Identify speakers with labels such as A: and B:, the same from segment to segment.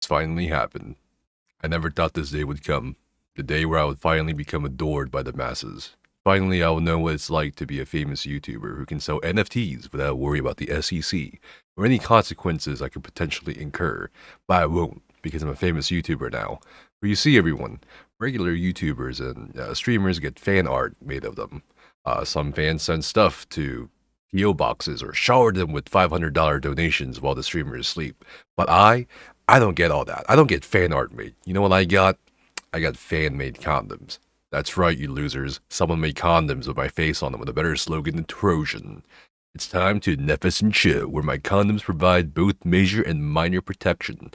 A: It's finally happened. I never thought this day would come. The day where I would finally become adored by the masses. Finally, I will know what it's like to be a famous YouTuber who can sell NFTs without worry about the SEC or any consequences I could potentially incur. But I won't, because I'm a famous YouTuber now. Where you see everyone, regular YouTubers and streamers get fan art made of them. Some fans send stuff to PO boxes or shower them with $500 donations while the streamer is asleep. But I don't get all that. I don't get fan art made. You know what I got? I got fan-made condoms. That's right, you losers. Someone made condoms with my face on them with a better slogan than Trojan. It's time to Nefas and chill, where my condoms provide both major and minor protection.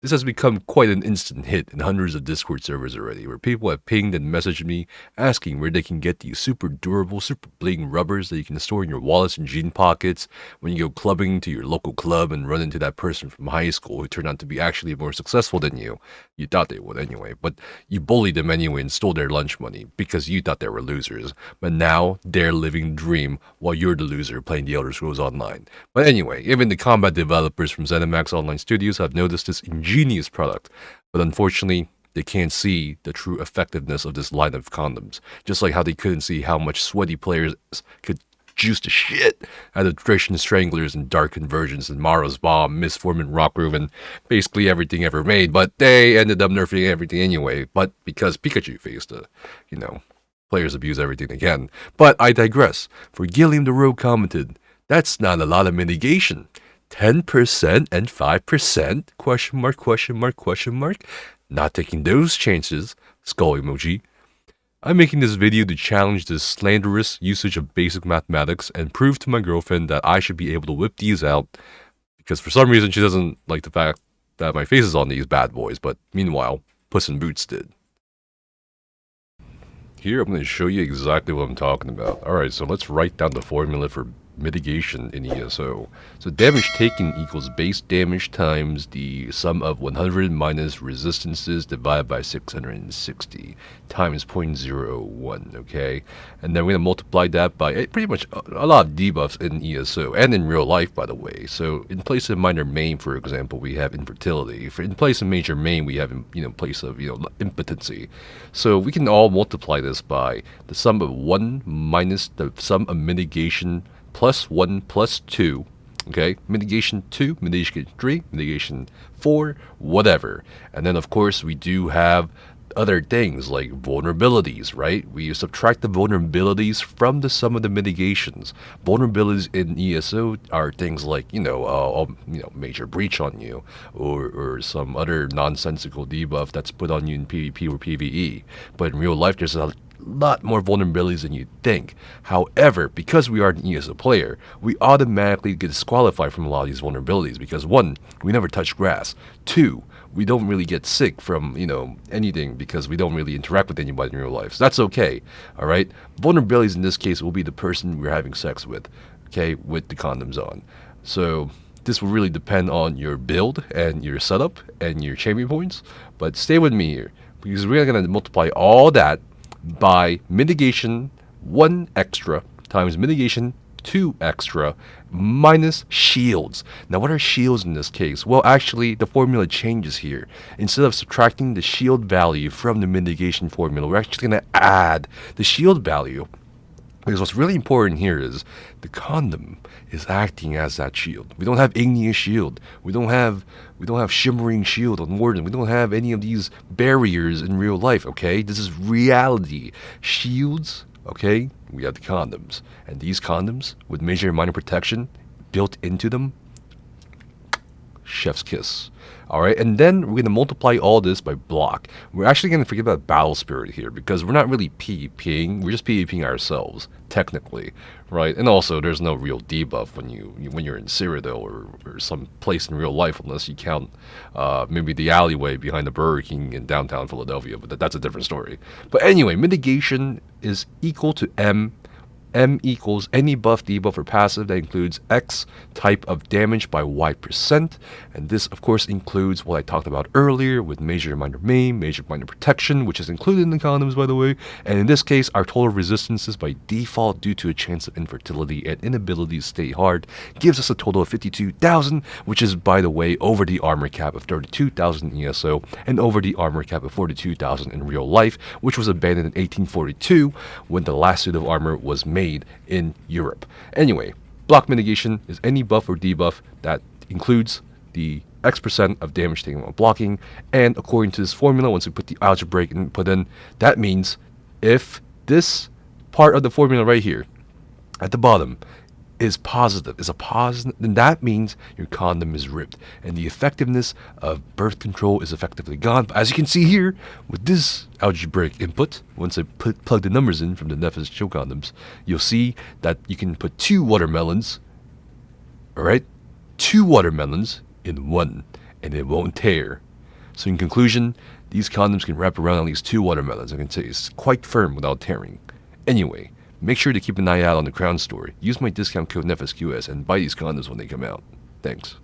A: This has become quite an instant hit in hundreds of Discord servers already, where people have pinged and messaged me asking where they can get these super durable, super bling rubbers that you can store in your wallets and jean pockets when you go clubbing to your local club and run into that person from high school who turned out to be actually more successful than you. You thought they would anyway, but you bullied them anyway and stole their lunch money because you thought they were losers. But now they're living the dream while you're the loser playing the Elder Scrolls Online. But anyway, even the combat developers from ZeniMax Online Studios have noticed this ingenious product, but unfortunately, they can't see the true effectiveness of this line of condoms. Just like how they couldn't see how much sweaty players could juice the shit out of Thracian Stranglers and Dark Conversions and Mara's Bomb, Mistform and Rockgroove, and basically everything ever made, but they ended up nerfing everything anyway, but because Pikachu faced players abuse everything they can. But I digress, for Gilliam the Rogue commented, "That's not a lot of mitigation. 10% and 5%? Question mark, question mark, question mark. Not taking those chances." Skull emoji. I'm making this video to challenge this slanderous usage of basic mathematics and prove to my girlfriend that I should be able to whip these out, because for some reason she doesn't like the fact that my face is on these bad boys, but meanwhile, Puss in Boots did. Here I'm going to show you exactly what I'm talking about. Alright, so let's write down the formula for mitigation in ESO. So damage taken equals base damage times the sum of 100 minus resistances divided by 660 times 0.01, okay? And then we're going to multiply that by pretty much a lot of debuffs in ESO and in real life, by the way. So in place of minor main, for example, we have infertility. In place of major main, we have, in place of, impotency. So we can all multiply this by the sum of 1 minus the sum of mitigation plus 1 plus 2, okay? Mitigation 2, mitigation 3, mitigation 4, whatever. And then, of course, we do have other things like vulnerabilities, right? We subtract the vulnerabilities from the sum of the mitigations. Vulnerabilities in ESO are things like, major breach on you, or some other nonsensical debuff that's put on you in PvP or PvE. But in real life, there's a lot more vulnerabilities than you think. However, because we are an ESO player, we automatically get disqualified from a lot of these vulnerabilities because 1, we never touch grass. 2, we don't really get sick from, anything because we don't really interact with anybody in real life. So that's okay, alright? Vulnerabilities in this case will be the person we're having sex with, okay, with the condoms on. So this will really depend on your build and your setup and your champion points, but stay with me here because we're going to multiply all that by mitigation 1 extra times mitigation 2 extra minus shields. Now what are shields in this case? Well, actually the formula changes here. Instead of subtracting the shield value from the mitigation formula, we're actually going to add the shield value. Because what's really important here is the condom is acting as that shield. We don't have igneous shield. We don't have shimmering shield on Warden. We don't have any of these barriers in real life, okay? This is reality. Shields, okay? We have the condoms. And these condoms with major and minor protection built into them, chef's kiss. Alright, and then we're going to multiply all this by block. We're actually going to forget about Battle Spirit here because we're not really PvPing, we're just PvPing ourselves, technically, right? And also, there's no real debuff when you're in Cyrodiil or some place in real life, unless you count maybe the alleyway behind the Burger King in downtown Philadelphia, but that's a different story. But anyway, mitigation is equal to M M equals any buff, debuff, or passive that includes X type of damage by Y%. And this, of course, includes what I talked about earlier with major minor maim, major minor protection, which is included in the condoms, by the way. And in this case, our total resistance is by default due to a chance of infertility and inability to stay hard, gives us a total of 52,000, which is, by the way, over the armor cap of 32,000 ESO and over the armor cap of 42,000 in real life, which was abandoned in 1842 when the last suit of armor was made in Europe. Anyway, block mitigation is any buff or debuff that includes the X% of damage taken while blocking, and according to this formula, once we put the algebraic input in, that means if this part of the formula right here at the bottom is positive, then that means your condom is ripped and the effectiveness of birth control is effectively gone. But as you can see here with this algebraic input, once I plug the numbers in from the Nefas chill condoms, you'll see that you can put 2 watermelons, alright, 2 watermelons in one, and it won't tear. So in conclusion, these condoms can wrap around at least 2 watermelons. I can say it's quite firm without tearing. Anyway, make sure to keep an eye out on the Crown store. Use my discount code NEFASQS and buy these condoms when they come out. Thanks.